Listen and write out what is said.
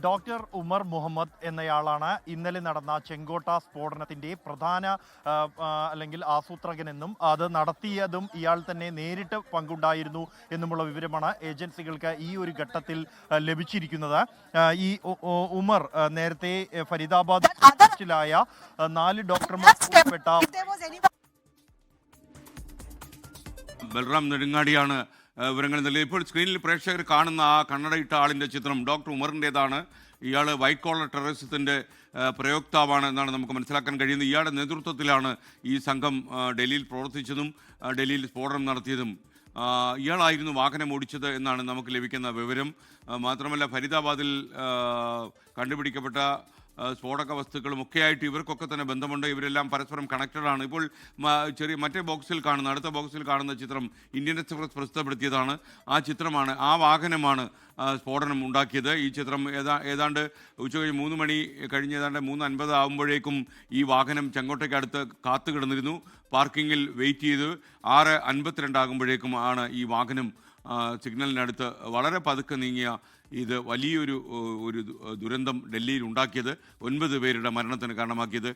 Doctor Umar Muhammad എന്നയാളാണ് ഇന്നലെ നടന്ന ചെങ്കോട്ട സ്ഫോടനത്തിന്റെ പ്രധാന അല്ലെങ്കിൽ ആസൂത്രകനെന്നും അത് നടത്തിയതും ഇയാൾ തന്നെ നേരിട്ട് പങ്കുണ്ടായിരുന്നു എന്നുമുള്ള വിവരമാണ് ഏജൻസികൾക്ക് ഈ ഒരു ഘട്ടത്തിൽ ലഭിച്ചിരിക്കുന്നത്. ഈ ഉമർ നേരത്തെ ഫരീദാബാദ് ായ 4 ഡോക്ടർമാർ ഉൾപ്പെട്ട ബൽറാം നെടുങ്ങാടിയാണ് വിവരങ്ങൾ നൽകിയത്. ഇപ്പോൾ സ്ക്രീനിൽ പ്രേക്ഷകർ കാണുന്ന ആ കണ്ണടയിട്ട ആളിൻ്റെ ചിത്രം ഡോക്ടർ ഉമറിൻ്റേതാണ്. ഇയാൾ വൈറ്റ് കോളർ ടെററിസത്തിൻ്റെ പ്രയോക്താവാണ് എന്നാണ് നമുക്ക് മനസ്സിലാക്കാൻ കഴിയുന്നത്. ഇയാളുടെ നേതൃത്വത്തിലാണ് ഈ സംഘം ഡൽഹിയിൽ പ്രവർത്തിച്ചതും ഡൽഹിയിൽ സ്ഫോടനം നടത്തിയതും. ഇയാളായിരുന്നു വാഹനം ഓടിച്ചത് എന്നാണ് നമുക്ക് ലഭിക്കുന്ന വിവരം. മാത്രമല്ല ഫരീദാബാദിൽ കണ്ടുപിടിക്കപ്പെട്ട സ്ഫോടക വസ്തുക്കളും ഒക്കെയായിട്ട് ഇവർക്കൊക്കെ തന്നെ ബന്ധമുണ്ട്. ഇവരെല്ലാം പരസ്പരം കണക്റ്റഡാണ്. ഇപ്പോൾ മറ്റേ ബോക്സിൽ കാണുന്ന അടുത്ത ബോക്സിൽ കാണുന്ന ചിത്രം ഇന്ത്യൻ എക്സ്പ്രസ് പ്രസിദ്ധപ്പെടുത്തിയതാണ്. ആ ചിത്രമാണ്, ആ വാഹനമാണ് സ്ഫോടനം ഉണ്ടാക്കിയത്. ഈ ചിത്രം ഏതാണ്ട് ഉച്ചകഴിഞ്ഞ് 3 മണി കഴിഞ്ഞ് ഏതാണ്ട് 3:50 ആകുമ്പോഴേക്കും ഈ വാഹനം ചെങ്കോട്ടയ്ക്ക് അടുത്ത് കാത്തുകിടന്നിരുന്നു. പാർക്കിങ്ങിൽ വെയിറ്റ് ചെയ്ത് 6:52 ആകുമ്പോഴേക്കും ആണ് ഈ വാഹനം സിഗ്നലിനടുത്ത് വളരെ പതുക്കെ നീങ്ങിയ ഇത് വലിയൊരു ദുരന്തം ഡൽഹിയിൽ ഉണ്ടാക്കിയത്. 9 പേരുടെ മരണത്തിന് കാരണമാക്കിയത്.